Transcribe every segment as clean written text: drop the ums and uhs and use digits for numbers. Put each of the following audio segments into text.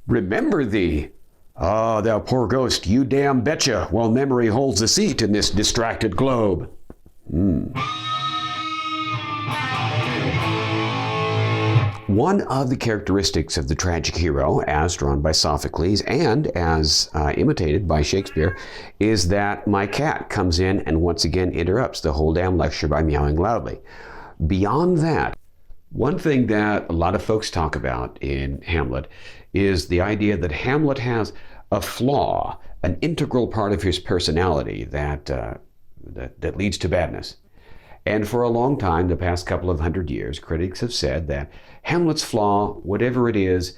Remember thee? Ah, thou poor ghost, you damn betcha, while memory holds a seat in this distracted globe. One of the characteristics of the tragic hero, as drawn by Sophocles and as imitated by Shakespeare, is that my cat comes in and once again interrupts the whole damn lecture by meowing loudly. Beyond that, one thing that a lot of folks talk about in Hamlet is the idea that Hamlet has a flaw, an integral part of his personality that leads to badness. And for a long time, the past couple of hundred years, critics have said that Hamlet's flaw, whatever it is,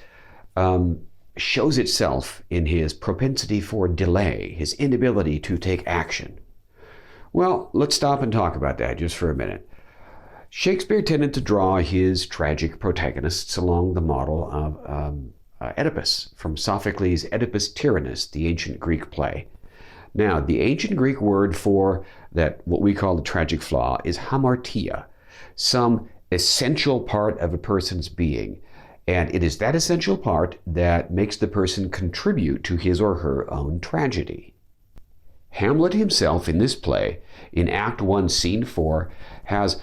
shows itself in his propensity for delay, his inability to take action. Well, let's stop and talk about that just for a minute. Shakespeare tended to draw his tragic protagonists along the model of Oedipus, from Sophocles' Oedipus Tyrannus, the ancient Greek play. Now, the ancient Greek word for that, what we call the tragic flaw, is hamartia, some essential part of a person's being. And it is that essential part that makes the person contribute to his or her own tragedy. Hamlet himself in this play, in Act 1, Scene 4, has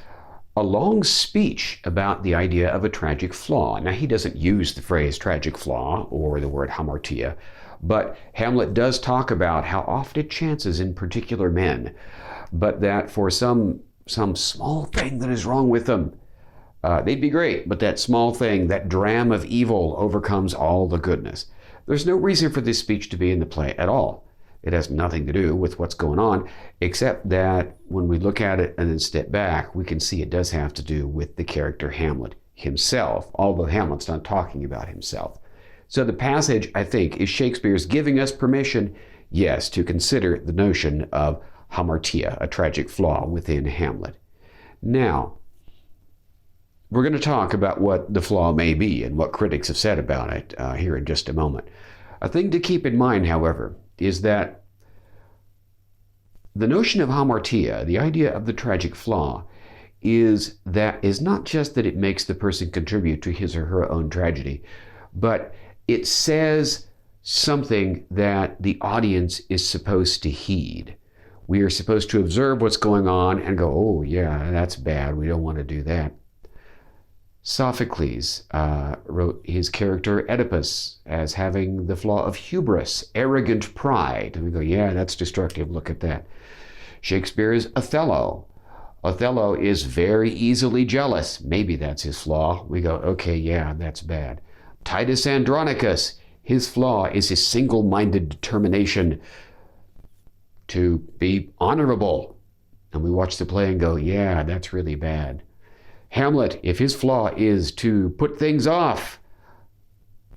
a long speech about the idea of a tragic flaw. Now, he doesn't use the phrase tragic flaw or the word hamartia, but Hamlet does talk about how often it chances in particular men, but that for some small thing that is wrong with them, they'd be great, but that small thing, that dram of evil, overcomes all the goodness. There's no reason for this speech to be in the play at all. It has nothing to do with what's going on, except that when we look at it and then step back, we can see it does have to do with the character Hamlet himself, although Hamlet's not talking about himself. So the passage, I think, is Shakespeare's giving us permission, yes, to consider the notion of hamartia, a tragic flaw within Hamlet. Now, we're going to talk about what the flaw may be and what critics have said about it here in just a moment. A thing to keep in mind, however, is that the notion of hamartia, the idea of the tragic flaw, is not just that it makes the person contribute to his or her own tragedy, but it says something that the audience is supposed to heed. We are supposed to observe what's going on and go, oh yeah, that's bad, we don't want to do that. Sophocles wrote his character Oedipus as having the flaw of hubris, arrogant pride. And we go, yeah, that's destructive, look at that. Shakespeare's Othello. Othello is very easily jealous. Maybe that's his flaw. We go, okay, yeah, that's bad. Titus Andronicus, his flaw is his single-minded determination to be honorable. And we watch the play and go, yeah, that's really bad. Hamlet, if his flaw is to put things off,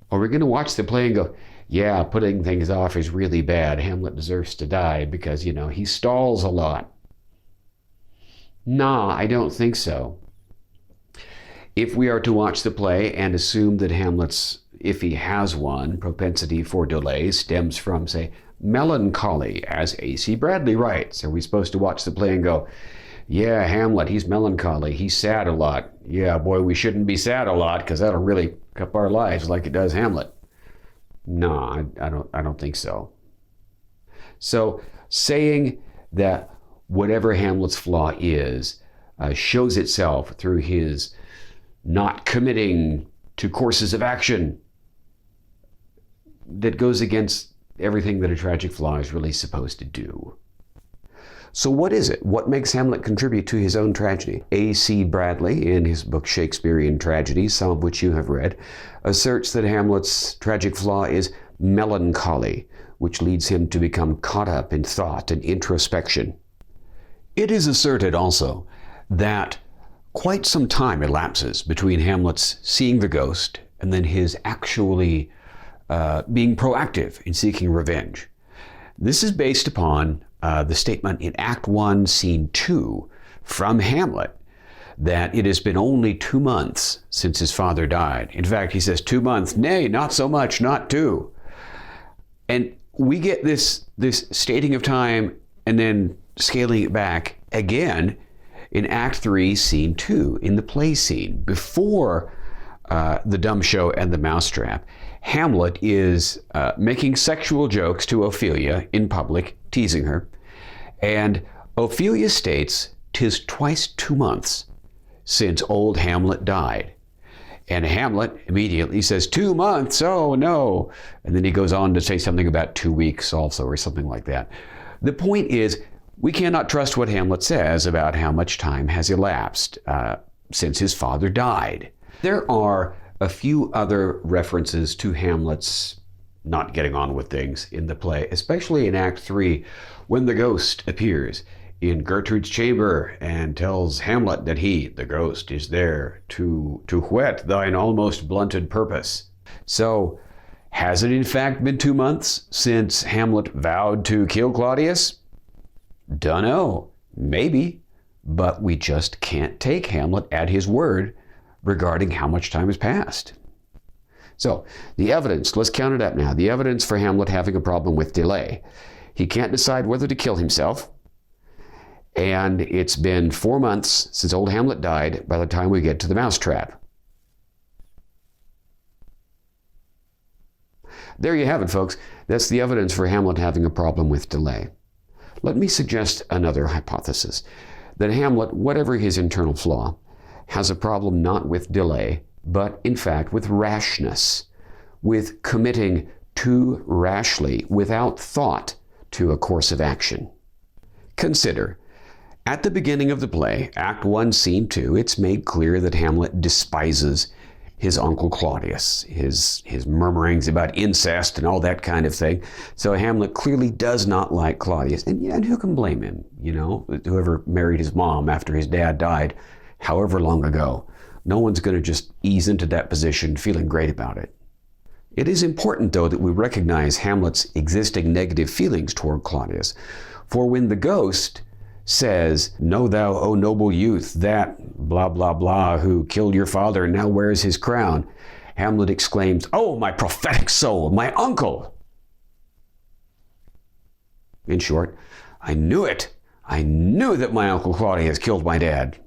or we're going to watch the play and go, yeah, putting things off is really bad. Hamlet deserves to die because, he stalls a lot. Nah, I don't think so. If we are to watch the play and assume that Hamlet's, if he has one, propensity for delay stems from, say, melancholy, as A.C. Bradley writes, are we supposed to watch the play and go, yeah, Hamlet, he's melancholy, he's sad a lot. Yeah, boy, we shouldn't be sad a lot because that'll really cup our lives like it does Hamlet. No, I don't think so. So saying that whatever Hamlet's flaw is shows itself through his not committing to courses of action that goes against everything that a tragic flaw is really supposed to do. So what is it? What makes Hamlet contribute to his own tragedy? A.C. Bradley, in his book Shakespearean Tragedies, some of which you have read, asserts that Hamlet's tragic flaw is melancholy, which leads him to become caught up in thought and introspection. It is asserted also that quite some time elapses between Hamlet's seeing the ghost and then his actually being proactive in seeking revenge. This is based upon the statement in Act 1, Scene 2 from Hamlet that it has been only 2 months since his father died. In fact, he says 2 months, nay, not so much, not 2. And we get this stating of time and then scaling it back again in Act 3, Scene 2, in the play scene, before the dumb show and the mousetrap. Hamlet is making sexual jokes to Ophelia in public, teasing her. And Ophelia states, "'Tis twice 2 months since old Hamlet died." And Hamlet immediately says, 2 months, oh no. And then he goes on to say something about 2 weeks also, or something like that. The point is, we cannot trust what Hamlet says about how much time has elapsed since his father died. There are a few other references to Hamlet's not getting on with things in the play, especially in Act 3, when the ghost appears in Gertrude's chamber and tells Hamlet that he, the ghost, is there to whet thine almost blunted purpose. So, has it in fact been 2 months since Hamlet vowed to kill Claudius? Dunno. Maybe. But we just can't take Hamlet at his word regarding how much time has passed. So, the evidence, let's count it up now. The evidence for Hamlet having a problem with delay. He can't decide whether to kill himself. And it's been 4 months since old Hamlet died by the time we get to the mousetrap. There you have it, folks. That's the evidence for Hamlet having a problem with delay. Let me suggest another hypothesis, that Hamlet, whatever his internal flaw, has a problem not with delay, but in fact with rashness, with committing too rashly, without thought, to a course of action. Consider, at the beginning of the play, Act 1, Scene 2, it's made clear that Hamlet despises his uncle Claudius, his murmurings about incest and all that kind of thing. So Hamlet clearly does not like Claudius. And who can blame him? You know, whoever married his mom after his dad died however long ago. No one's going to just ease into that position feeling great about it. It is important, though, that we recognize Hamlet's existing negative feelings toward Claudius. For when the ghost says, "Know thou, O noble youth, that blah, blah, blah, who killed your father and now wears his crown," Hamlet exclaims, "Oh, my prophetic soul, my uncle!" In short, I knew it. I knew that my uncle Claudius killed my dad.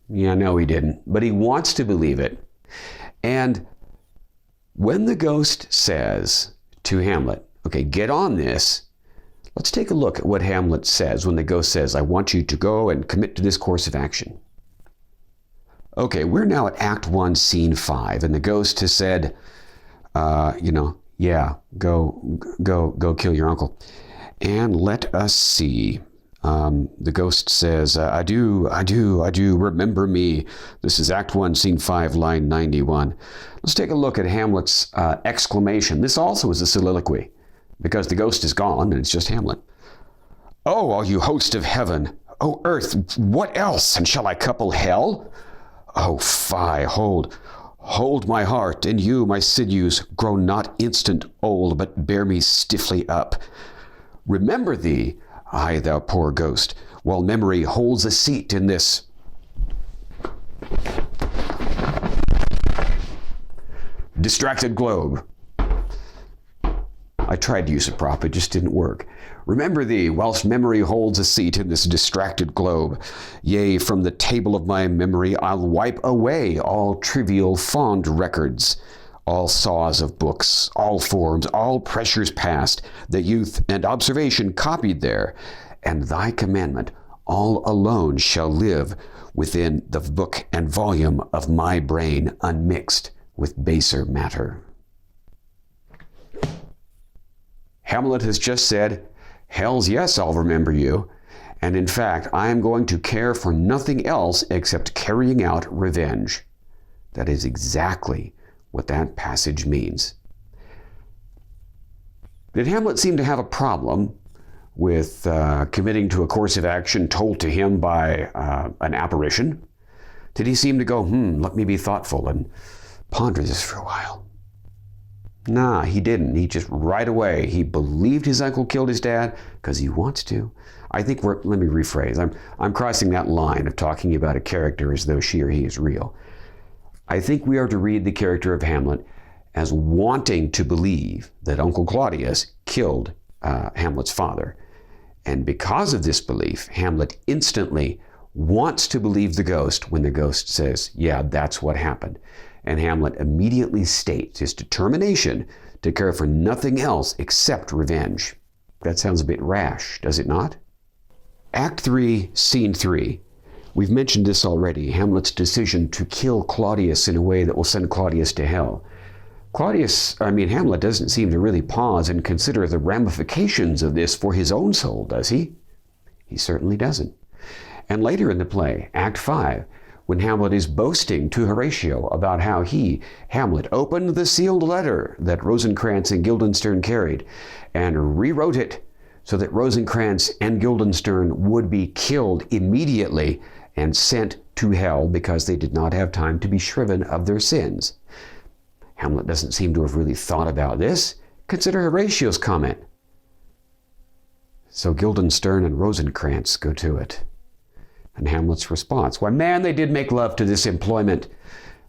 Yeah, no, he didn't, but he wants to believe it. And when the ghost says to Hamlet, okay, get on this, let's take a look at what Hamlet says when the ghost says, "I want you to go and commit to this course of action." Okay, we're now at Act 1, Scene 5, and the ghost has said, yeah, go kill your uncle. And let us see. The ghost says, I do, remember me. This is Act 1, Scene 5, line 91. Let's take a look at Hamlet's exclamation. This also is a soliloquy, because the ghost is gone and it's just Hamlet. "Oh, all you host of heaven, O earth, what else? And shall I couple hell? Oh, fie, hold my heart, and you, my sinews, grow not instant old, but bear me stiffly up. Remember thee, ay, thou poor ghost, while memory holds a seat in this distracted globe." I tried to use a prop, it just didn't work. "Remember thee, whilst memory holds a seat in this distracted globe. Yea, from the table of my memory I'll wipe away all trivial fond records, all saws of books, all forms, all pressures past, that youth and observation copied there, and thy commandment all alone shall live within the book and volume of my brain, unmixed with baser matter." Hamlet has just said, "Hells yes, I'll remember you. And in fact, I am going to care for nothing else except carrying out revenge." That is exactly what that passage means. Did Hamlet seem to have a problem with committing to a course of action told to him by an apparition? Did he seem to go, let me be thoughtful and ponder this for a while? Nah, he didn't. He just right away, he believed his uncle killed his dad because he wants to. I think let me rephrase. I'm crossing that line of talking about a character as though she or he is real. I think we are to read the character of Hamlet as wanting to believe that Uncle Claudius killed Hamlet's father. And because of this belief, Hamlet instantly wants to believe the ghost when the ghost says, yeah, that's what happened. And Hamlet immediately states his determination to care for nothing else except revenge. That sounds a bit rash, does it not? Act 3, Scene 3. We've mentioned this already, Hamlet's decision to kill Claudius in a way that will send Claudius to hell. Hamlet doesn't seem to really pause and consider the ramifications of this for his own soul, does he? He certainly doesn't. And later in the play, Act 5, when Hamlet is boasting to Horatio about how he, Hamlet, opened the sealed letter that Rosencrantz and Guildenstern carried and rewrote it so that Rosencrantz and Guildenstern would be killed immediately and sent to hell because they did not have time to be shriven of their sins. Hamlet doesn't seem to have really thought about this. Consider Horatio's comment. So Guildenstern and Rosencrantz go to it. And Hamlet's response, why, man, they did make love to this employment.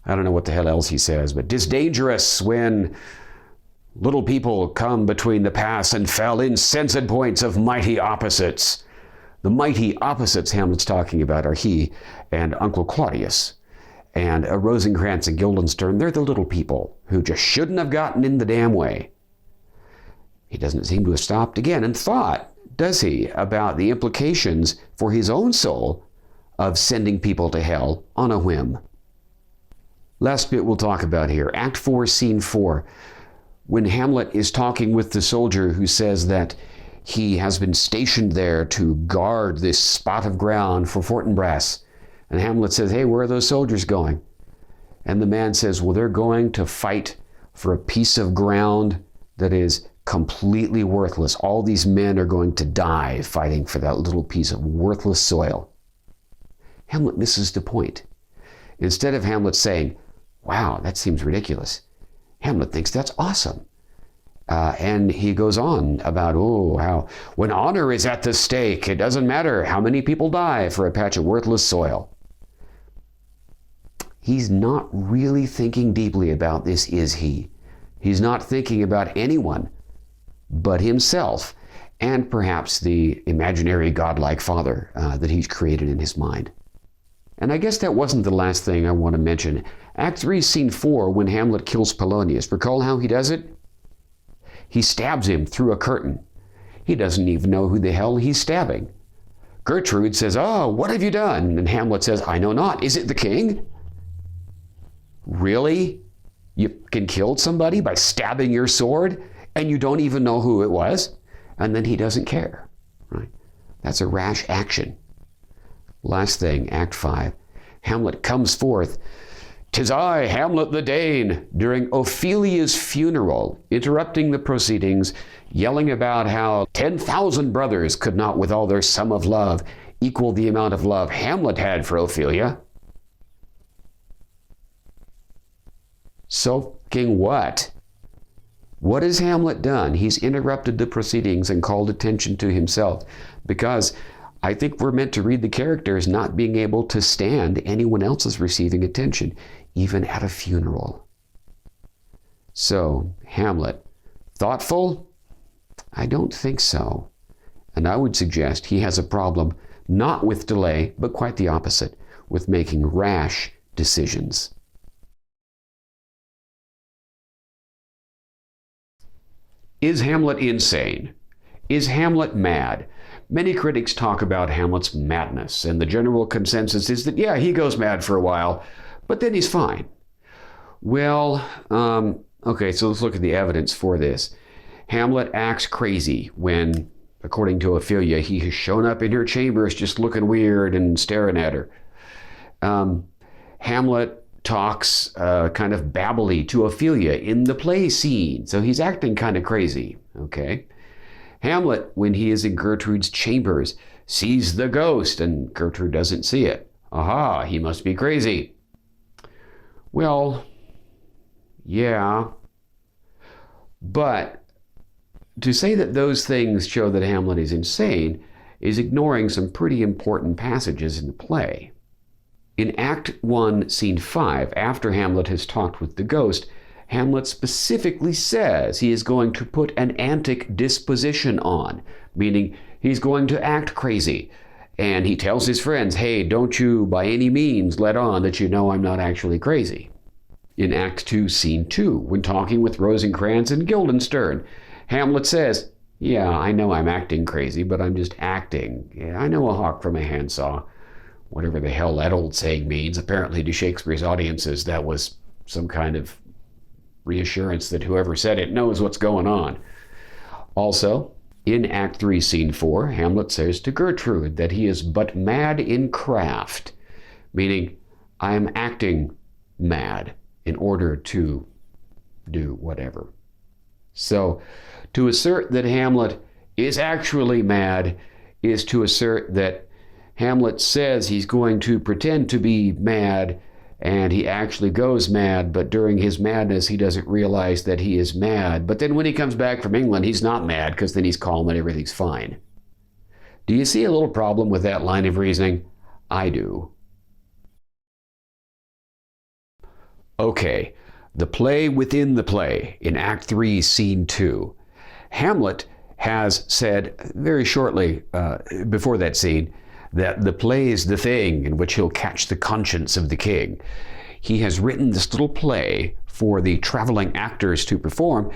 I don't know what the hell else he says, but 'tis dangerous when little people come between the pass and fell insensate points of mighty opposites. The mighty opposites Hamlet's talking about are he and Uncle Claudius. And Rosencrantz and Guildenstern, they're the little people who just shouldn't have gotten in the damn way. He doesn't seem to have stopped again and thought, does he, about the implications for his own soul of sending people to hell on a whim. Last bit we'll talk about here, Act 4, Scene 4. When Hamlet is talking with the soldier who says that he has been stationed there to guard this spot of ground for Fortinbras. And Hamlet says, hey, where are those soldiers going? And the man says, well, they're going to fight for a piece of ground that is completely worthless. All these men are going to die fighting for that little piece of worthless soil. Hamlet misses the point. Instead of Hamlet saying, wow, that seems ridiculous, Hamlet thinks that's awesome. And he goes on about, how when honor is at the stake, it doesn't matter how many people die for a patch of worthless soil. He's not really thinking deeply about this, is he? He's not thinking about anyone but himself and perhaps the imaginary godlike father that he's created in his mind. And I guess that wasn't the last thing I want to mention. Act 3, Scene 4, when Hamlet kills Polonius. Recall how he does it? He stabs him through a curtain. He doesn't even know who the hell he's stabbing. Gertrude says, oh, what have you done? And Hamlet says, I know not. Is it the king? Really? You can kill somebody by stabbing your sword and you don't even know who it was? And then he doesn't care, right? That's a rash action. Last thing, Act 5. Hamlet comes forth. 'Tis I, Hamlet the Dane, during Ophelia's funeral, interrupting the proceedings, yelling about how 10,000 brothers could not, with all their sum of love, equal the amount of love Hamlet had for Ophelia. So fucking what? What has Hamlet done? He's interrupted the proceedings and called attention to himself, because I think we're meant to read the characters not being able to stand anyone else's receiving attention, even at a funeral. So, Hamlet, thoughtful? I don't think so. And I would suggest he has a problem not with delay, but quite the opposite, with making rash decisions. Is Hamlet insane? Is Hamlet mad? Many critics talk about Hamlet's madness, and the general consensus is that, yeah, he goes mad for a while, but then he's fine. Well, okay, so let's look at the evidence for this. Hamlet acts crazy when, according to Ophelia, he has shown up in her chambers just looking weird and staring at her. Hamlet talks kind of babbly to Ophelia in the play scene, so he's acting kind of crazy, okay? Hamlet, when he is in Gertrude's chambers, sees the ghost, and Gertrude doesn't see it. Aha, he must be crazy. Well, yeah, but to say that those things show that Hamlet is insane is ignoring some pretty important passages in the play. In Act 1, Scene 5, after Hamlet has talked with the ghost, Hamlet specifically says he is going to put an antic disposition on, meaning he's going to act crazy. And he tells his friends, hey, don't you by any means let on that you know I'm not actually crazy. In Act 2, Scene 2, when talking with Rosencrantz and Guildenstern, Hamlet says, "Yeah, I know I'm acting crazy, but I'm just acting. Yeah, I know a hawk from a handsaw." Whatever the hell that old saying means. Apparently to Shakespeare's audiences, that was some kind of reassurance that whoever said it knows what's going on. Also, in Act 3, Scene 4, Hamlet says to Gertrude that he is but mad in craft, meaning I am acting mad in order to do whatever. So, to assert that Hamlet is actually mad is to assert that Hamlet says he's going to pretend to be mad, and he actually goes mad, but during his madness he doesn't realize that he is mad. But then when he comes back from England, he's not mad, because then he's calm and everything's fine. Do you see a little problem with that line of reasoning? I do. Okay, the play within the play in Act 3, Scene 2. Hamlet has said very shortly before that scene that the play is the thing in which he'll catch the conscience of the king. He has written this little play for the traveling actors to perform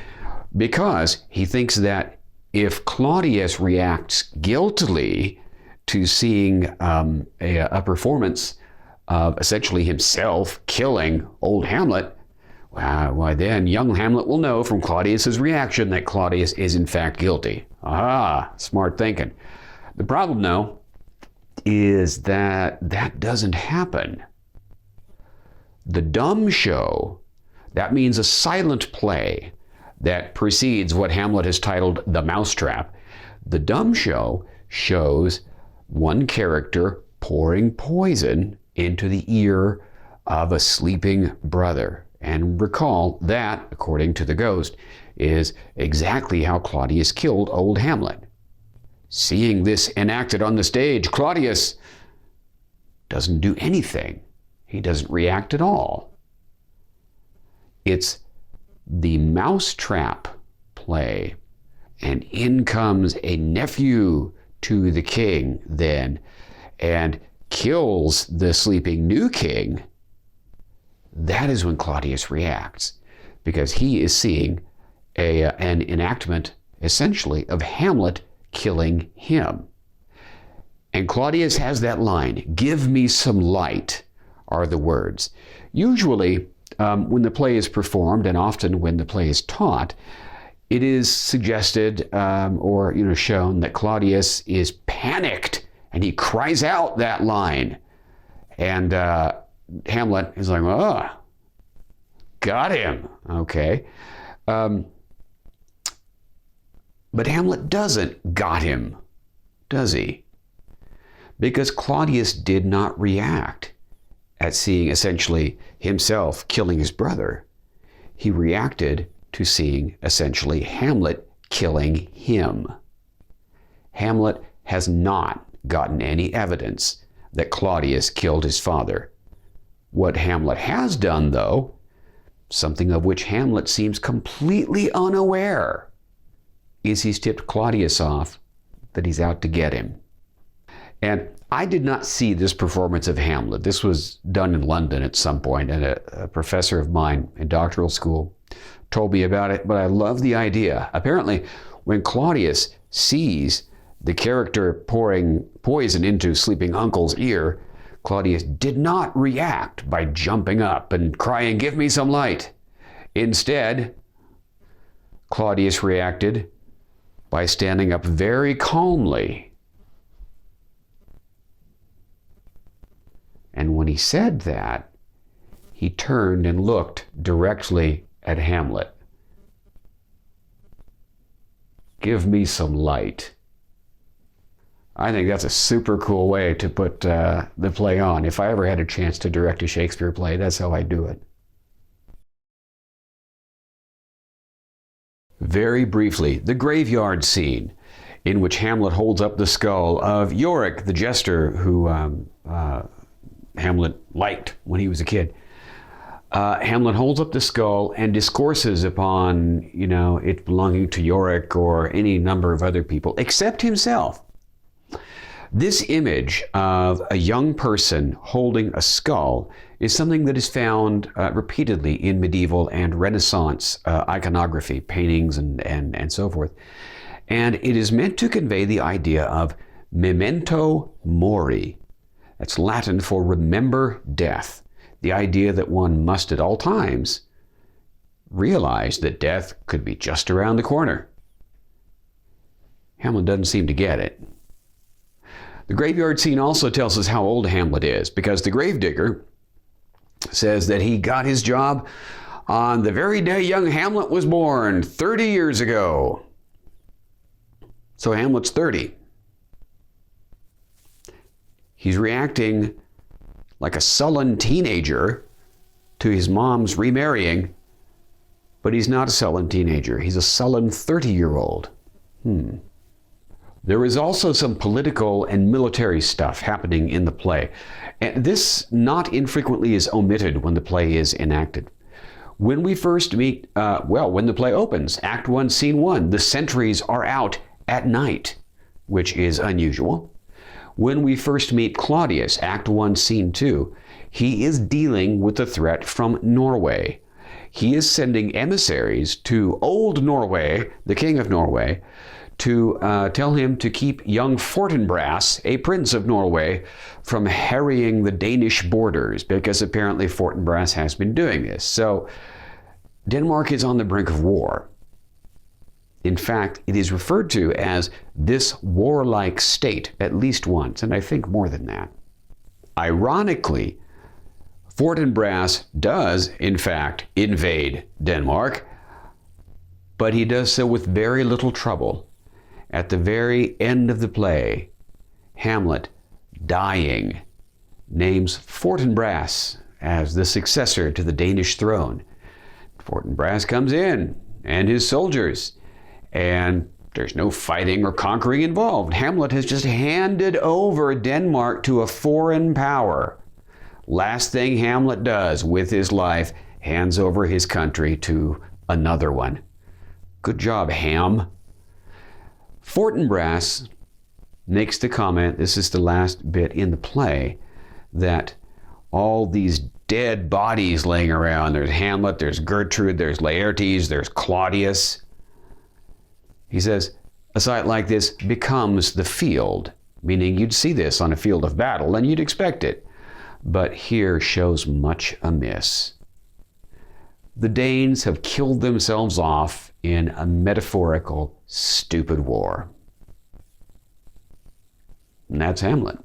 because he thinks that if Claudius reacts guiltily to seeing a performance of essentially himself killing old Hamlet, why then young Hamlet will know from Claudius's reaction that Claudius is in fact guilty. Ah, smart thinking. The problem, though, is that that doesn't happen. The dumb show, that means a silent play that precedes what Hamlet has titled The Mousetrap. The dumb show shows one character pouring poison into the ear of a sleeping brother. And recall that, according to the ghost, is exactly how Claudius killed old Hamlet. Seeing this enacted on the stage, Claudius doesn't do anything. He doesn't react at all. It's the Mousetrap play, and in comes a nephew to the king then and kills the sleeping new king. That is when Claudius reacts, because he is seeing an enactment essentially of Hamlet killing him. And Claudius has that line, "Give me some light," are the words. Usually, when the play is performed, and often when the play is taught, it is suggested or shown that Claudius is panicked and he cries out that line. And Hamlet is like, "Oh, got him." Okay. But Hamlet doesn't got him, does he? Because Claudius did not react at seeing essentially himself killing his brother. He reacted to seeing essentially Hamlet killing him. Hamlet has not gotten any evidence that Claudius killed his father. What Hamlet has done, though, something of which Hamlet seems completely unaware, is he's tipped Claudius off that he's out to get him. And I did not see this performance of Hamlet. This was done in London at some point, and a professor of mine in doctoral school told me about it, but I love the idea. Apparently, when Claudius sees the character pouring poison into sleeping uncle's ear, Claudius did not react by jumping up and crying, "Give me some light." Instead, Claudius reacted by standing up very calmly. And when he said that, he turned and looked directly at Hamlet. "Give me some light." I think that's a super cool way to put the play on. If I ever had a chance to direct a Shakespeare play, that's how I do it. Very briefly, the graveyard scene in which Hamlet holds up the skull of Yorick, the jester who Hamlet liked when he was a kid. Hamlet holds up the skull and discourses upon, it belonging to Yorick or any number of other people, except himself. This image of a young person holding a skull is something that is found repeatedly in medieval and Renaissance iconography, paintings, and so forth. And it is meant to convey the idea of memento mori. That's Latin for remember death. The idea that one must at all times realize that death could be just around the corner. Hamlet doesn't seem to get it. The graveyard scene also tells us how old Hamlet is, because the gravedigger says that he got his job on the very day young Hamlet was born, 30 years ago. So Hamlet's 30. He's reacting like a sullen teenager to his mom's remarrying, but he's not a sullen teenager. He's a sullen 30-year-old. There is also some political and military stuff happening in the play. And this not infrequently is omitted when the play is enacted. When we first meet, when the play opens, Act 1, Scene 1, the sentries are out at night, which is unusual. When we first meet Claudius, Act 1, Scene 2, he is dealing with the threat from Norway. He is sending emissaries to old Norway, the king of Norway, to tell him to keep young Fortinbras, a prince of Norway, from harrying the Danish borders, because apparently Fortinbras has been doing this. So Denmark is on the brink of war. In fact, it is referred to as this warlike state at least once, and I think more than that. Ironically, Fortinbras does, in fact, invade Denmark, but he does so with very little trouble. At the very end of the play, Hamlet, dying, names Fortinbras as the successor to the Danish throne. Fortinbras comes in, and his soldiers, and there's no fighting or conquering involved. Hamlet has just handed over Denmark to a foreign power. Last thing Hamlet does with his life, hands over his country to another one. Good job, Ham. Fortinbras makes the comment, this is the last bit in the play, that all these dead bodies laying around, there's Hamlet, there's Gertrude, there's Laertes, there's Claudius. He says, a sight like this becomes the field, meaning you'd see this on a field of battle and you'd expect it, but here shows much amiss. The Danes have killed themselves off in a metaphorical, stupid war. And that's Hamlet.